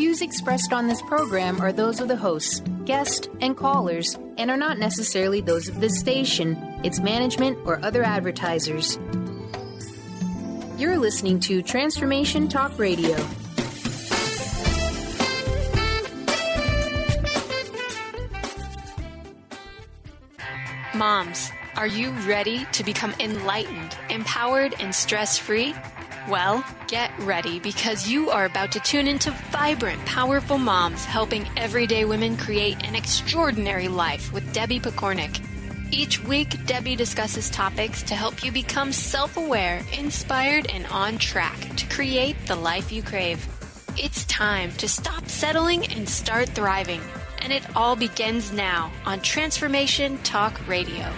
views expressed on this program are those of the hosts, guests, and callers, and are not necessarily those of this station, its management, or other advertisers. You're listening to Transformation Talk Radio. Moms, are you ready to become enlightened, empowered, and stress-free? Well, get ready because you are about to tune into vibrant, powerful moms helping everyday women create an extraordinary life with Debbie Pokornik. Each week, Debbie discusses topics to help you become self-aware, inspired, and on track to create the life you crave. It's time to stop settling and start thriving. And it all begins now on Transformation Talk Radio.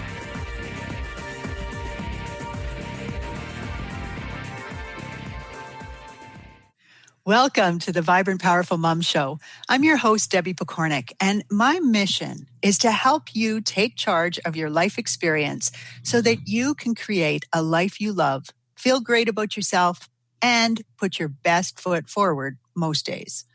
Welcome to the Vibrant Powerful Mom Show. I'm your host, Debbie Pokornik, and my mission is to help you take charge of your life experience so that you can create a life you love, feel great about yourself, and put your best foot forward most days.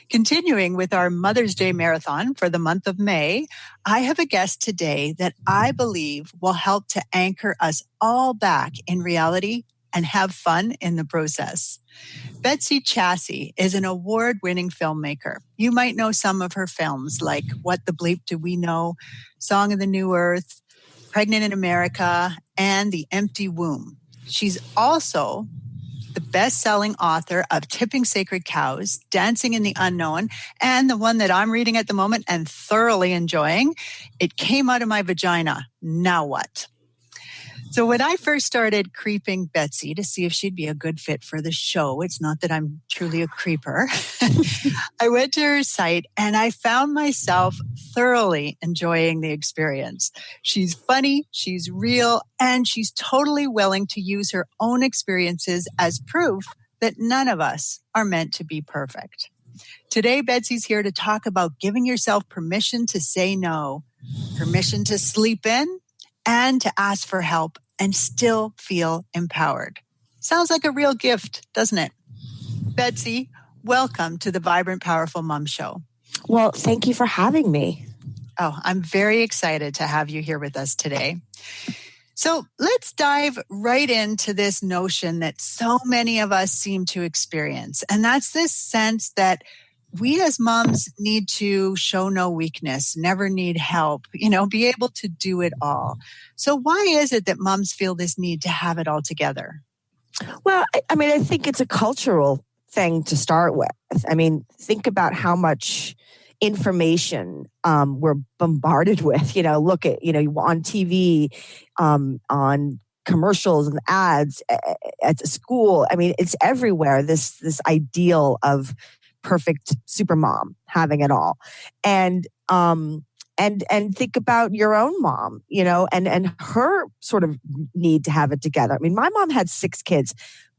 Continuing with our Mother's Day Marathon for the month of May, I have a guest today that I believe will help to anchor us all back in reality and have fun in the process. Betsy Chasse is an award-winning filmmaker. You might know some of her films like What the Bleep Do We Know, Song of the New Earth, Pregnant in America, and The Empty Womb. She's also the best-selling author of Tipping Sacred Cows, Dancing in the Unknown, and the one that I'm reading at the moment and thoroughly enjoying, It Came Out of My Vagina, Now What? So when I first started creeping Betsy to see if she'd be a good fit for the show, it's not that I'm truly a creeper, I went to her site and I found myself thoroughly enjoying the experience. She's funny, she's real, and she's totally willing to use her own experiences as proof that none of us are meant to be perfect. Today, Betsy's here to talk about giving yourself permission to say no, permission to sleep in, and to ask for help and still feel empowered. Sounds like a real gift, doesn't it? Betsy, welcome to the Vibrant Powerful Mom Show. Well, thank you for having me. Oh, I'm very excited to have you here with us today. So let's dive right into this notion that so many of us seem to experience. And that's this sense that we as moms need to show no weakness, never need help, be able to do it all. So why is it that moms feel this need to have it all together? Well, I think it's a cultural thing to start with. Think about how much information we're bombarded with, look at, on TV, on commercials and ads at school. It's everywhere. This ideal of perfect supermom having it all. And think about your own mom, and her sort of need to have it together. My mom had 6 kids.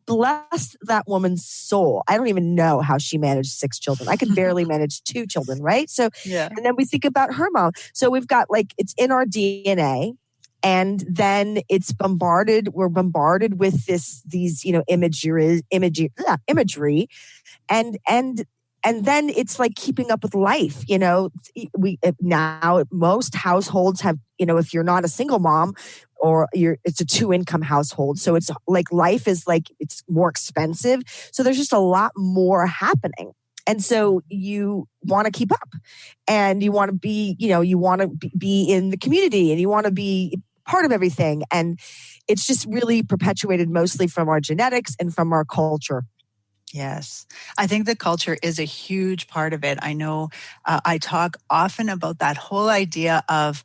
Bless that woman's soul. I don't even know how she managed 6 children. I could barely manage 2 children, right? So, yeah. And then we think about her mom. So we've got it's in our DNA. And then it's bombarded. We're bombarded with these imagery, and then it's like keeping up with life. We now most households have, if you're not a single mom or it's a 2-income household, so it's like life is it's more expensive. So there's just a lot more happening. And so you want to keep up, and you want to be, you want to be in the community, and you want to be part of everything. And it's just really perpetuated mostly from our genetics and from our culture. Yes. I think the culture is a huge part of it. I know I talk often about that whole idea of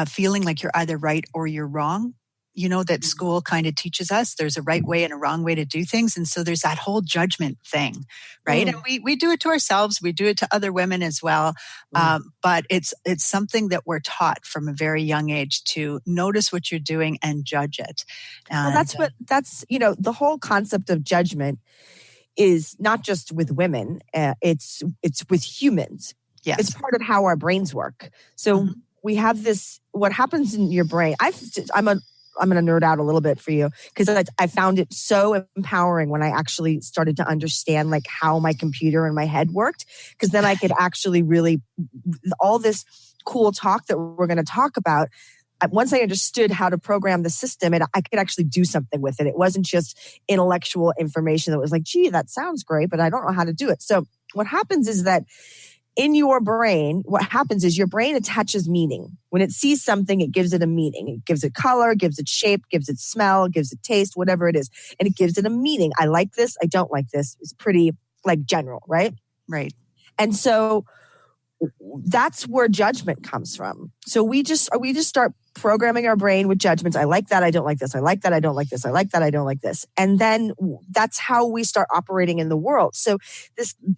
feeling like you're either right or you're wrong. That school kind of teaches us there's a right way and a wrong way to do things. And so there's that whole judgment thing, right? And we do it to ourselves. We do it to other women as well. But it's something that we're taught from a very young age to notice what you're doing and judge it. And, well, that's the whole concept of judgment is not just with women, it's with humans. Yes. It's part of how our brains work. So we have this, what happens in your brain. I'm I'm going to nerd out a little bit for you because I found it so empowering when I actually started to understand like how my computer and my head worked. Because then I could actually really, all this cool talk that we're going to talk about, once I understood how to program the system, and I could actually do something with it. It wasn't just intellectual information that was like, gee, that sounds great, but I don't know how to do it. So what happens is that in your brain, what happens is your brain attaches meaning. When it sees something, it gives it a meaning. It gives it color, gives it shape, gives it smell, gives it taste, whatever it is. And it gives it a meaning. I like this. I don't like this. It's pretty like general, right? Right. And so that's where judgment comes from. So we just start programming our brain with judgments. I like that. I don't like this. I like that. I don't like this. I like that. I don't like this. And then that's how we start operating in the world. So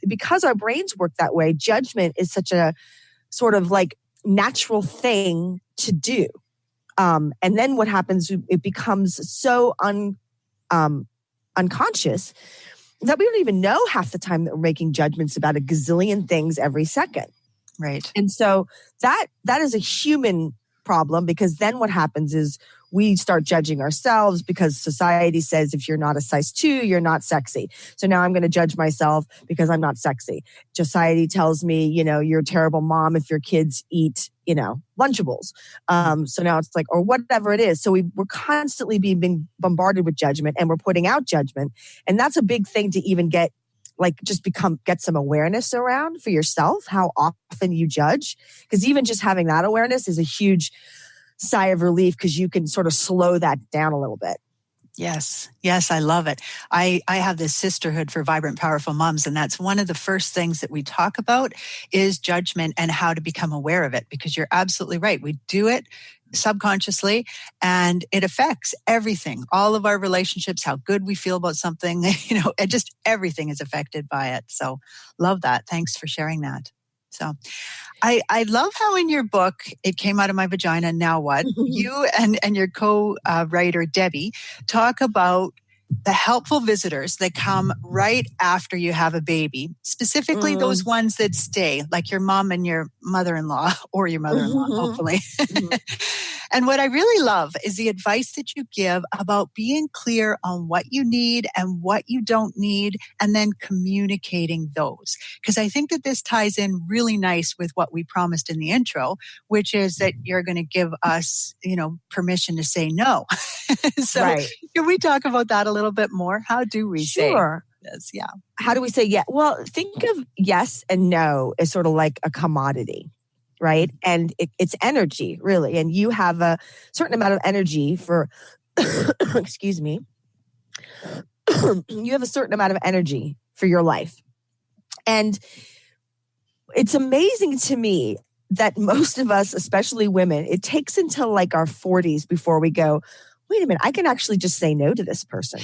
because our brains work that way, judgment is such a sort of like natural thing to do. And then what happens, it becomes so unconscious that we don't even know half the time that we're making judgments about a gazillion things every second. Right. And so that is a human problem, because then what happens is we start judging ourselves because society says if you're not a size 2, you're not sexy. So now I'm going to judge myself because I'm not sexy. Society tells me, you're a terrible mom if your kids eat, Lunchables. So now it's like, or whatever it is. So we're constantly being bombarded with judgment, and we're putting out judgment. And that's a big thing to even get some awareness around for yourself, how often you judge. Because even just having that awareness is a huge sigh of relief, because you can sort of slow that down a little bit. Yes. Yes, I love it. I have this sisterhood for vibrant, powerful moms, and that's one of the first things that we talk about is judgment and how to become aware of it, because you're absolutely right. We do it subconsciously, and it affects everything, all of our relationships, how good we feel about something, just everything is affected by it. So love that. Thanks for sharing that. So I love how in your book, It Came Out of My Vagina, Now What? You and your co-writer, Debbie, talk about the helpful visitors that come right after you have a baby, specifically those ones that stay, like your mom and your mother-in-law, or your mother-in-law, hopefully. And what I really love is the advice that you give about being clear on what you need and what you don't need, and then communicating those. Because I think that this ties in really nice with what we promised in the intro, which is that you're going to give us, permission to say no. So right. Can we talk about that a little bit more? How do we say this? Yeah. How do we say yeah? Well, think of yes and no as sort of like a commodity. Right. And it's energy, really. And you have a certain amount of energy for, excuse me, you have a certain amount of energy for your life. And it's amazing to me that most of us, especially women, it takes until like our 40s before we go, wait a minute, I can actually just say no to this person.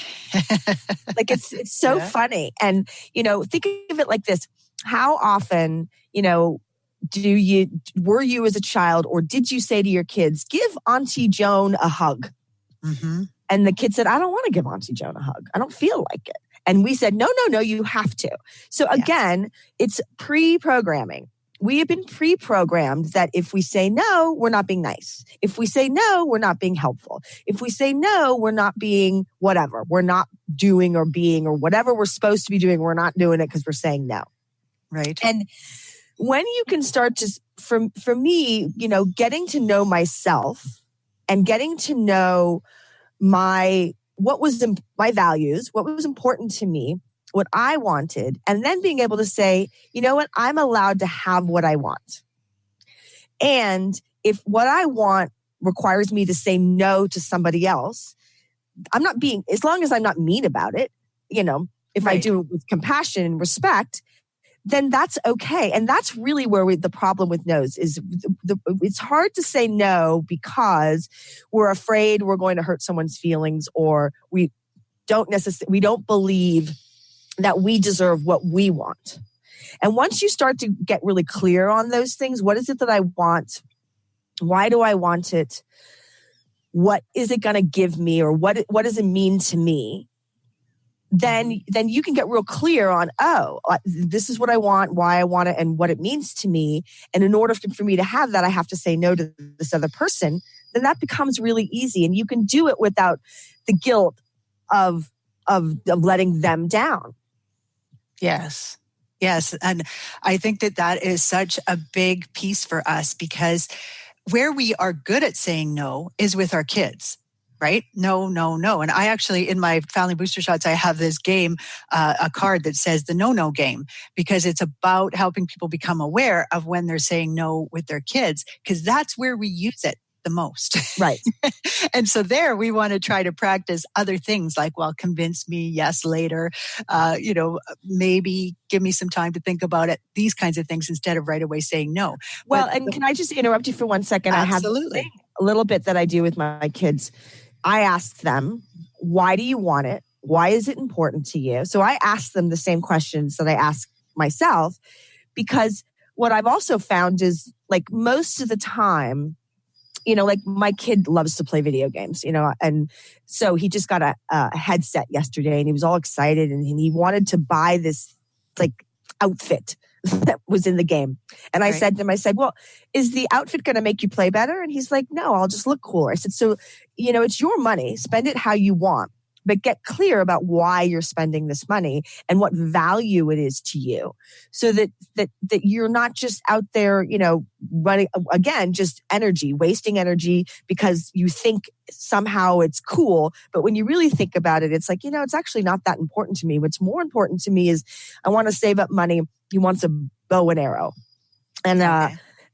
Like it's so funny. And, think of it like this. How often, were you as a child, or did you say to your kids, give Auntie Joan a hug? Mm-hmm. And the kid said, I don't want to give Auntie Joan a hug. I don't feel like it. And we said, no, you have to. So again, it's pre-programming. We have been pre-programmed that if we say no, we're not being nice. If we say no, we're not being helpful. If we say no, we're not being whatever. We're not doing or being or whatever we're supposed to be doing. We're not doing it because we're saying no. Right. And when you can start to, for me, getting to know myself and getting to know my values, what was important to me, what I wanted, and then being able to say, you know what, I'm allowed to have what I want. And if what I want requires me to say no to somebody else, as long as I'm not mean about it, if I do it with compassion and respect, then that's okay. And that's really where the problem with no's is. It's hard to say no because we're afraid we're going to hurt someone's feelings, or we don't believe that we deserve what we want. And once you start to get really clear on those things, what is it that I want? Why do I want it? What is it going to give me? Or what does it mean to me? Then you can get real clear on, this is what I want, why I want it, and what it means to me. And in order for me to have that, I have to say no to this other person. then that becomes really easy. And you can do it without the guilt of letting them down. Yes. Yes. And I think that is such a big piece for us, because where we are good at saying no is with our kids. Right? No, no, no. And I actually, in my Family Booster Shots, I have this game, a card that says the no game, because it's about helping people become aware of when they're saying no with their kids, because that's where we use it the most. Right. And so there we want to try to practice other things like, well, convince me, yes, later, maybe give me some time to think about it, these kinds of things, instead of right away saying no. Well, and can I just interrupt you for 1 second? Absolutely. I have a little bit that I do with my kids. I ask them, why do you want it? Why is it important to you? So I ask them the same questions that I ask myself, because what I've also found is, like, most of the time, like my kid loves to play video games, and so he just got a headset yesterday and he was all excited and he wanted to buy this like outfit that was in the game. And I said to him, well, is the outfit going to make you play better? And he's like, no, I'll just look cooler. I said, so, it's your money. Spend it how you want, but get clear about why you're spending this money and what value it is to you, so that you're not just out there, running, again, just wasting energy because you think somehow it's cool. But when you really think about it, it's like, it's actually not that important to me. What's more important to me is I want to save up money. He wants a bow and arrow. And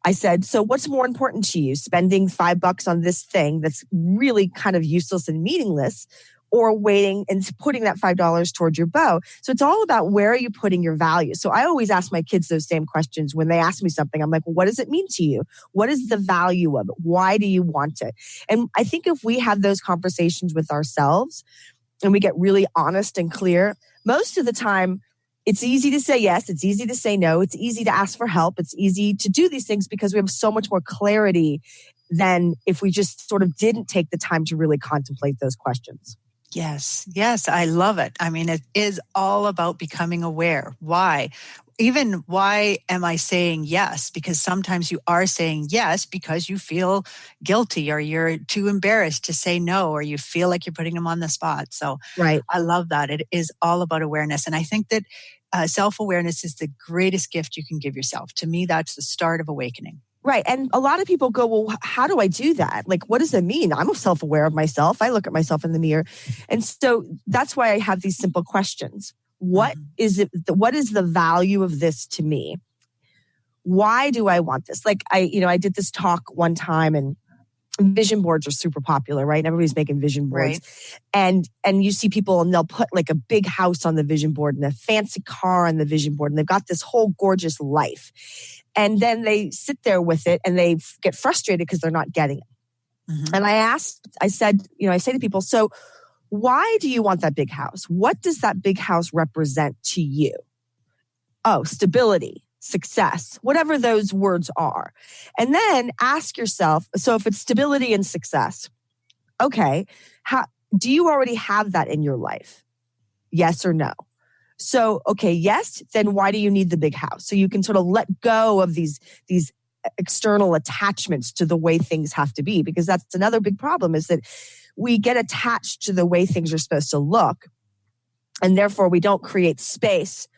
I said, so what's more important to you? Spending $5 on this thing that's really kind of useless and meaningless, or waiting and putting that $5 towards your bow? So it's all about, where are you putting your value? So I always ask my kids those same questions when they ask me something. I'm like, well, what does it mean to you? What is the value of it? Why do you want it? And I think if we have those conversations with ourselves and we get really honest and clear, most of the time, it's easy to say yes. It's easy to say no. It's easy to ask for help. It's easy to do these things because we have so much more clarity than if we just sort of didn't take the time to really contemplate those questions. Yes. Yes. I love it. I mean, it is all about becoming aware. Why? Even why am I saying yes? Because sometimes you are saying yes because you feel guilty, or you're too embarrassed to say no, or you feel like you're putting them on the spot. So I love that. It is all about awareness. And I think that self-awareness is the greatest gift you can give yourself. To me, that's the start of awakening. Right. And a lot of people go, well, how do I do that? Like, what does it mean? I'm self-aware of myself. I look at myself in the mirror. And so that's why I have these simple questions. What is it? What is the value of this to me? Why do I want this? Like, I did this talk one time, and vision boards are super popular, right? Everybody's making vision boards. Right. And you see people, and they'll put like a big house on the vision board and a fancy car on the vision board, and they've got this whole gorgeous life. And then they sit there with it and they get frustrated because they're not getting it. Mm-hmm. And I say to people, so why do you want that big house? What does that big house represent to you? Oh, stability, success, whatever those words are. And then ask yourself, so if it's stability and success, okay, do you already have that in your life? Yes or no? So, okay, yes, then why do you need the big house? So you can sort of let go of these external attachments to the way things have to be, because that's another big problem, is that we get attached to the way things are supposed to look, and therefore we don't create space,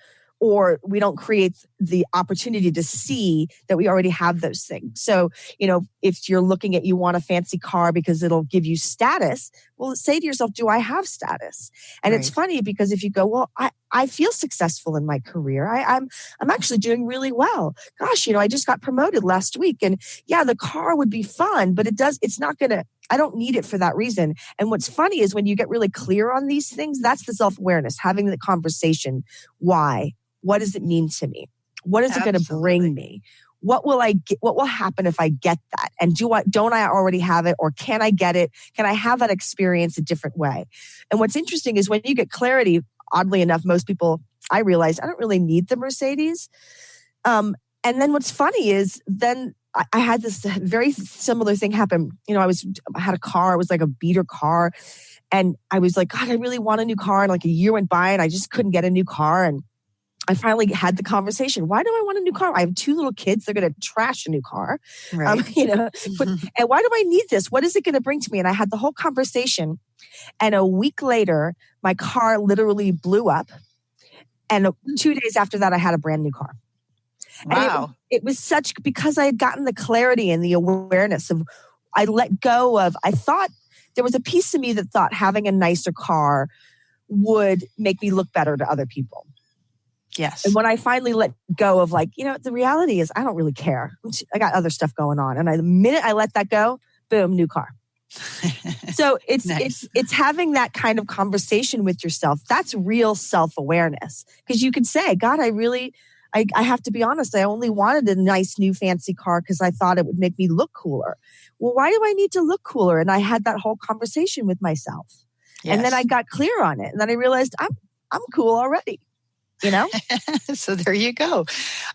or we don't create the opportunity to see that we already have those things. So, if you're looking at, you want a fancy car because it'll give you status, well, say to yourself, do I have status? And It's funny because if you go, well, I feel successful in my career. I'm actually doing really well. Gosh, I just got promoted last week, and yeah, the car would be fun, but it's not going to, I don't need it for that reason. And what's funny is when you get really clear on these things, that's the self-awareness, having the conversation. Why? What does it mean to me? What is it going to bring me? What will I get? What will happen if I get that? And don't I already have it, or can I get it? Can I have that experience a different way? And what's interesting is when you get clarity, oddly enough, most people, I realize, I don't really need the Mercedes. And then what's funny is then I had this very similar thing happen. I had a car. It was like a beater car. And I was like, God, I really want a new car. And like a year went by and I just couldn't get a new car. And I finally had the conversation. Why do I want a new car? I have 2 little kids. They're going to trash a new car. Right. And why do I need this? What is it going to bring to me? And I had the whole conversation. And a week later, my car literally blew up. And 2 days after that, I had a brand new car. Wow. And it was because I had gotten the clarity and the awareness of, I let go of, I thought there was a piece of me that thought having a nicer car would make me look better to other people. Yes. And when I finally let go of the reality is I don't really care. I got other stuff going on. And the minute I let that go, boom, new car. So Nice. it's having that kind of conversation with yourself. That's real self-awareness. Because you could say, God, I have to be honest. I only wanted a nice new fancy car because I thought it would make me look cooler. Well, why do I need to look cooler? And I had that whole conversation with myself. Yes. And then I got clear on it. And then I realized I'm cool already. So there you go.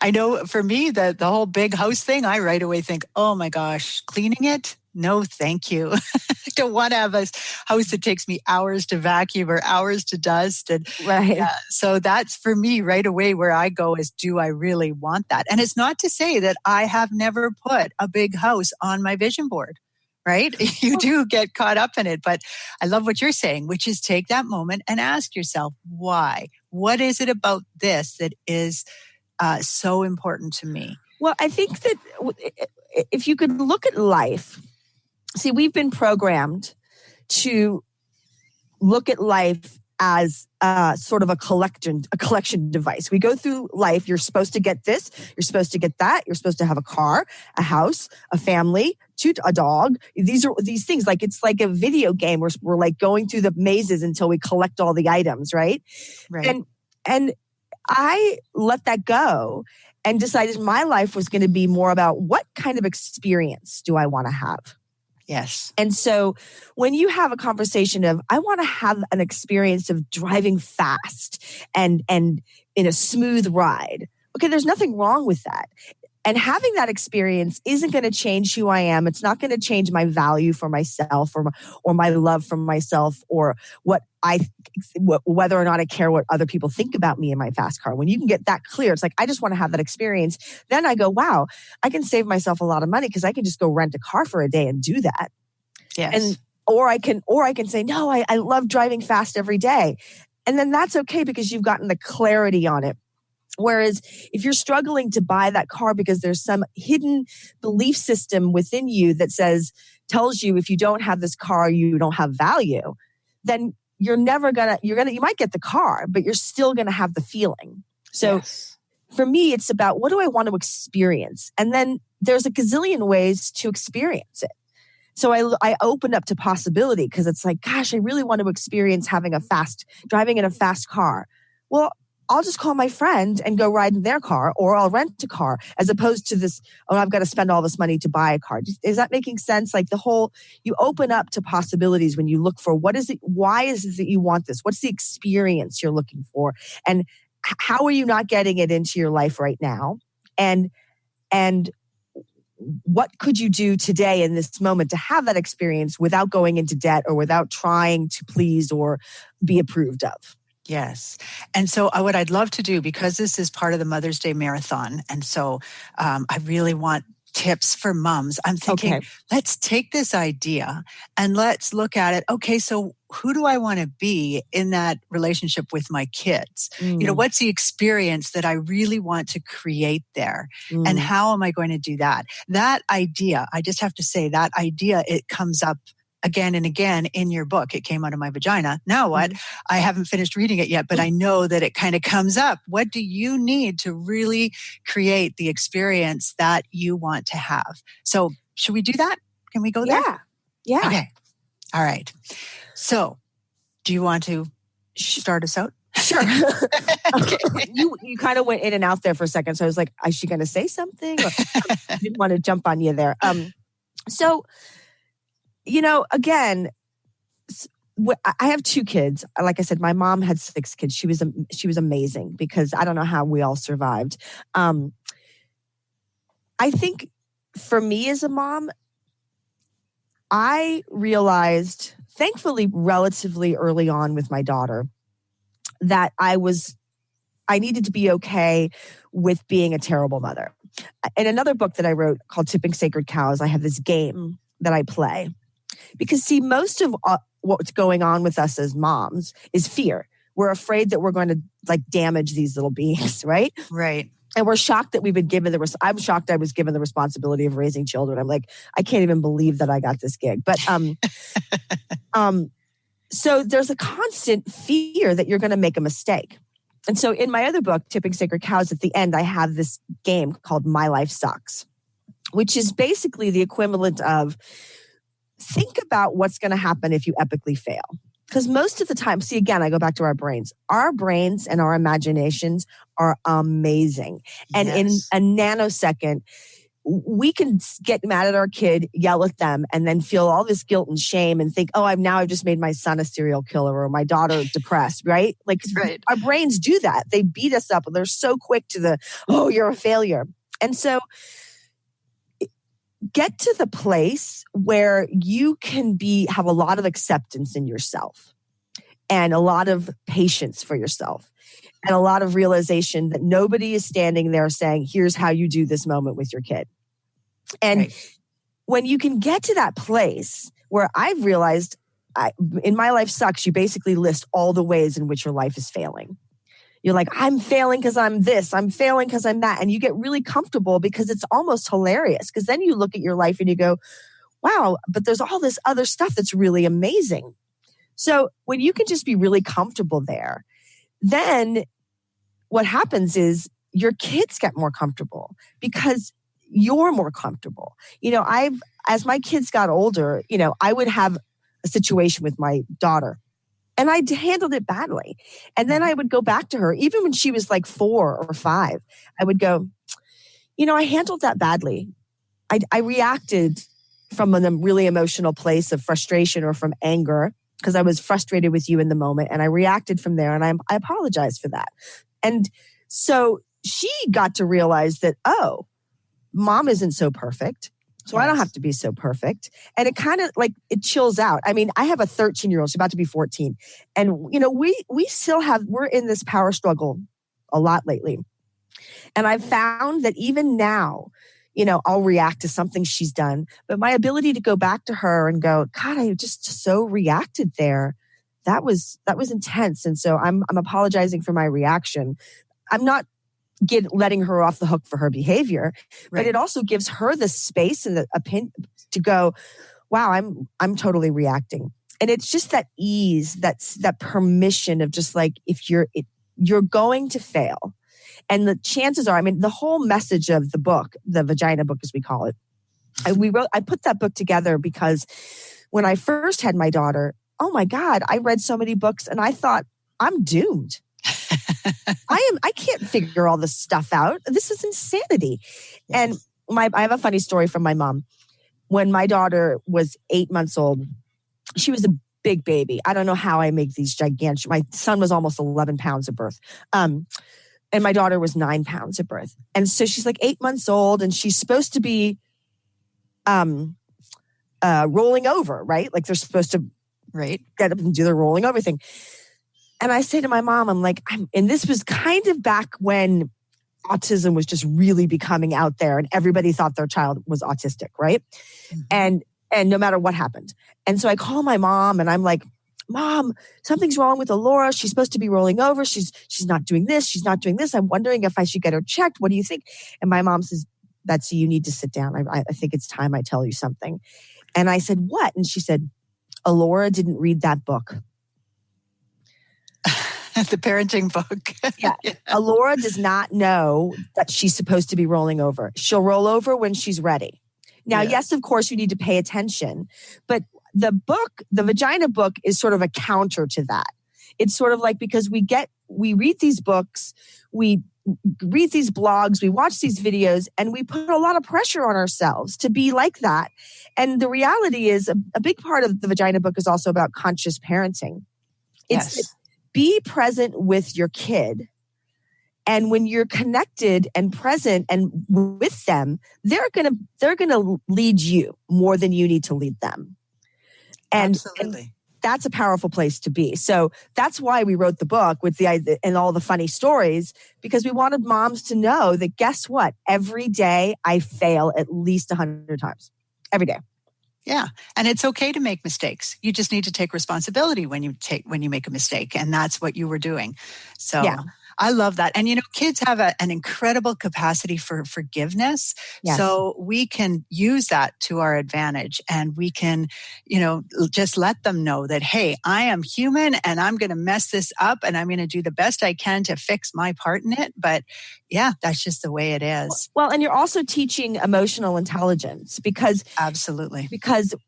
I know for me that the whole big house thing, I right away think, oh my gosh, cleaning it? No, thank you. I don't want to have a house that takes me hours to vacuum or hours to dust. And right. Yeah, so that's for me right away where I go is, do I really want that? And it's not to say that I have never put a big house on my vision board. Right? You do get caught up in it. But I love what you're saying, which is take that moment and ask yourself, why? What is it about this that is so important to me? Well, I think that if you could look at life, see, we've been programmed to look at life as sort of a collection device. We go through life. You're supposed to get this. You're supposed to get that. You're supposed to have a car, a house, a family, a dog. These things. Like it's like a video game where we're like going through the mazes until we collect all the items, right? Right. And I let that go and decided my life was going to be more about what kind of experience do I want to have? Yes. And so when you have a conversation of, I want to have an experience of driving fast and in a smooth ride. Okay, there's nothing wrong with that. And having that experience isn't going to change who I am. It's not going to change my value for myself or my love for myself or whether or not I care what other people think about me in my fast car. When you can get that clear, it's like, I just want to have that experience. Then I go, wow, I can save myself a lot of money because I can just go rent a car for a day and do that. Yes. Or I can say, no, I love driving fast every day. And then that's okay because you've gotten the clarity on it. Whereas if you're struggling to buy that car because there's some hidden belief system within you that tells you if you don't have this car, you don't have value, then you might get the car, but you're still going to have the feeling. So yes. For me, it's about what do I want to experience? And then there's a gazillion ways to experience it. So I opened up to possibility because it's like, gosh, I really want to experience driving in a fast car. Well, I'll just call my friend and go ride in their car, or I'll rent a car, as opposed to this, I've got to spend all this money to buy a car. Is that making sense? Like you open up to possibilities when you look for why is it that you want this? What's the experience you're looking for? And how are you not getting it into your life right now? And what could you do today in this moment to have that experience without going into debt or without trying to please or be approved of? Yes. And so what I'd love to do, because this is part of the Mother's Day Marathon, and so I really want tips for moms. I'm thinking, Let's take this idea and let's look at it. Okay, so who do I want to be in that relationship with my kids? What's the experience that I really want to create there? And how am I going to do that? That idea, I just have to say that idea, it comes up again and again in your book. It came out of my vagina. Now what? I haven't finished reading it yet, but I know that it kind of comes up. What do you need to really create the experience that you want to have? So should we do that? Can we go there? Yeah. Okay. All right. So do you want to start us out? Sure. You kind of went in and out there for a second. So I was like, is she going to say something? I didn't want to jump on you there. So, again, I have 2 kids. Like I said, my mom had 6 kids. She was amazing because I don't know how we all survived. I think for me as a mom, I realized, thankfully, relatively early on with my daughter, that I was I needed to be okay with being a terrible mother. In another book that I wrote called Tipping Sacred Cows, I have this game that I play. Because see, most of what's going on with us as moms is fear. We're afraid that we're going to like damage these little beings, right? Right. And we're shocked that we've been given I'm shocked I was given the responsibility of raising children. I'm like, I can't even believe that I got this gig. But so there's a constant fear that you're going to make a mistake. And so in my other book, Tipping Sacred Cows, at the end, I have this game called My Life Sucks, which is basically the equivalent of think about what's going to happen if you epically fail. Because most of the time, see, again, I go back to our brains. Our brains and our imaginations are amazing. And in a nanosecond, we can get mad at our kid, yell at them, and then feel all this guilt and shame and think, oh, I've just made my son a serial killer or my daughter depressed, right? Like right. Our brains do that. They beat us up and they're so quick to oh, you're a failure. And so get to the place where you can have a lot of acceptance in yourself and a lot of patience for yourself and a lot of realization that nobody is standing there saying, here's how you do this moment with your kid. And when you can get to that place where I've realized in My Life Sucks, you basically list all the ways in which your life is failing. You're like, I'm failing because I'm this, I'm failing because I'm that. And you get really comfortable because it's almost hilarious. Because then you look at your life and you go, wow, but there's all this other stuff that's really amazing. So when you can just be really comfortable there, then what happens is your kids get more comfortable because you're more comfortable. As my kids got older, I would have a situation with my daughter. And I handled it badly. And then I would go back to her, even when she was like 4 or 5, I would go, I handled that badly. I reacted from a really emotional place of frustration or from anger because I was frustrated with you in the moment. And I reacted from there and I apologize for that. And so she got to realize that, oh, mom isn't so perfect. So I don't have to be so perfect. And it kind of it chills out. I mean, I have a 13-year-old. She's about to be 14. And, we still we're in this power struggle a lot lately. And I've found that even now, I'll react to something she's done. But my ability to go back to her and go, God, I just so reacted there. That was intense. And so I'm apologizing for my reaction. I'm not letting her off the hook for her behavior, but it also gives her the space and the opinion to go, wow, I'm totally reacting. And it's just that ease, that permission of just like, if you're going to fail. And the chances are, the whole message of the book, the vagina book, as we call it, I put that book together because when I first had my daughter, oh my God, I read so many books and I thought, I'm doomed. I can't figure all this stuff out. This is insanity. Yes. And I have a funny story from my mom. When my daughter was 8 months old, she was a big baby. I don't know how I make these gigantic. My son was almost 11 pounds at birth. And my daughter was 9 pounds at birth. And so she's like 8 months old and she's supposed to be rolling over, right? Like they're supposed to get up and do the rolling over thing. And I say to my mom, I'm like, and this was kind of back when autism was just really becoming out there and everybody thought their child was autistic, right? Mm-hmm. And no matter what happened. And so I call my mom and I'm like, Mom, something's wrong with Alora. She's supposed to be rolling over. She's not doing this. She's not doing this. I'm wondering if I should get her checked. What do you think? And my mom says, Betsy, you need to sit down. I think it's time I tell you something. And I said, what? And she said, Alora didn't read that book. The parenting book. Yeah. Alora does not know that she's supposed to be rolling over. She'll roll over when she's ready. Now, yes, of course, you need to pay attention. But the book, the vagina book, is sort of a counter to that. It's sort of like because we read these books, we read these blogs, we watch these videos, and we put a lot of pressure on ourselves to be like that. And the reality is a big part of the vagina book is also about conscious parenting. It's be present with your kid. And when you're connected and present and with them, they're gonna lead you more than you need to lead them. And, absolutely. that's a powerful place to be. So that's why we wrote the book with and all the funny stories, because we wanted moms to know that, guess what? Every day I fail at least 100 times. Every day. Yeah. And it's okay to make mistakes. You just need to take responsibility when you make a mistake. And that's what you were doing. So yeah. I love that. And, kids have an incredible capacity for forgiveness. Yes. So we can use that to our advantage, and we can, just let them know that, hey, I am human and I'm going to mess this up and I'm going to do the best I can to fix my part in it. But yeah, that's just the way it is. Well, and you're also teaching emotional intelligence because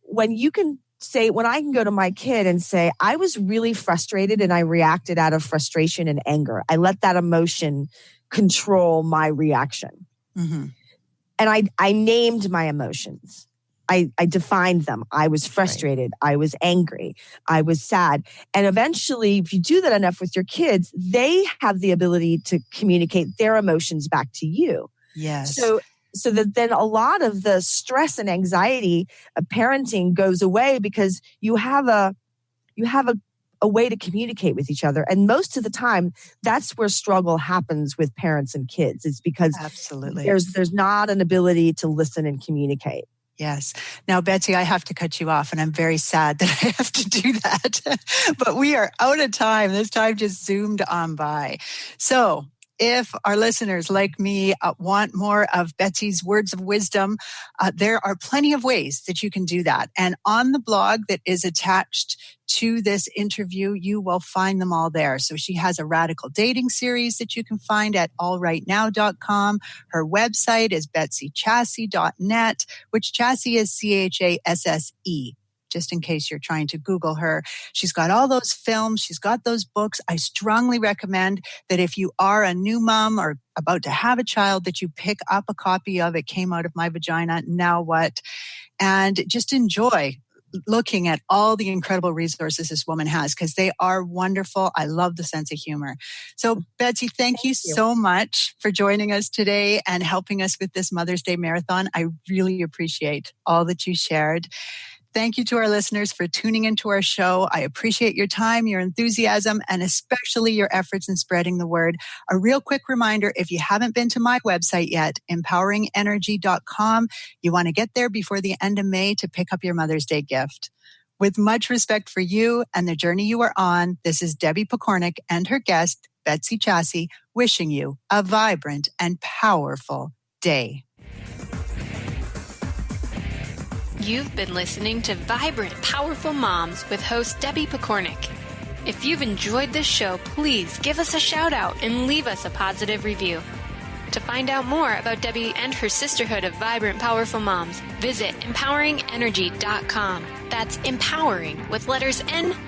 when I can go to my kid and say, I was really frustrated and I reacted out of frustration and anger. I let that emotion control my reaction. Mm-hmm. And I named my emotions. I defined them. I was frustrated. Right. I was angry. I was sad. And eventually, if you do that enough with your kids, they have the ability to communicate their emotions back to you. Yes. So that then a lot of the stress and anxiety of parenting goes away because you have a way to communicate with each other. And most of the time, that's where struggle happens with parents and kids. It's because absolutely there's not an ability to listen and communicate. Yes. Now, Betsy, I have to cut you off, and I'm very sad that I have to do that. But we are out of time. This time just zoomed on by. So if our listeners like me want more of Betsy's words of wisdom, there are plenty of ways that you can do that. And on the blog that is attached to this interview, you will find them all there. So she has a radical dating series that you can find at allrightnow.com. Her website is betsychasse.net, which Chasse is Chasse. Just in case you're trying to Google her. She's got all those films. She's got those books. I strongly recommend that if you are a new mom or about to have a child, that you pick up a copy of It Came Out of My Vagina, Now What? And just enjoy looking at all the incredible resources this woman has, because they are wonderful. I love the sense of humor. So, Betsy, thank you so much for joining us today and helping us with this Mother's Day Marathon. I really appreciate all that you shared. Thank you to our listeners for tuning into our show. I appreciate your time, your enthusiasm, and especially your efforts in spreading the word. A real quick reminder, if you haven't been to my website yet, empoweringenergy.com, you want to get there before the end of May to pick up your Mother's Day gift. With much respect for you and the journey you are on, this is Debbie Pokornik and her guest, Betsy Chasse, wishing you a vibrant and powerful day. You've been listening to Vibrant, Powerful Moms with host Debbie Pokornik. If you've enjoyed this show, please give us a shout out and leave us a positive review. To find out more about Debbie and her sisterhood of Vibrant, Powerful Moms, visit empoweringenergy.com. That's empowering with letters NRG.com.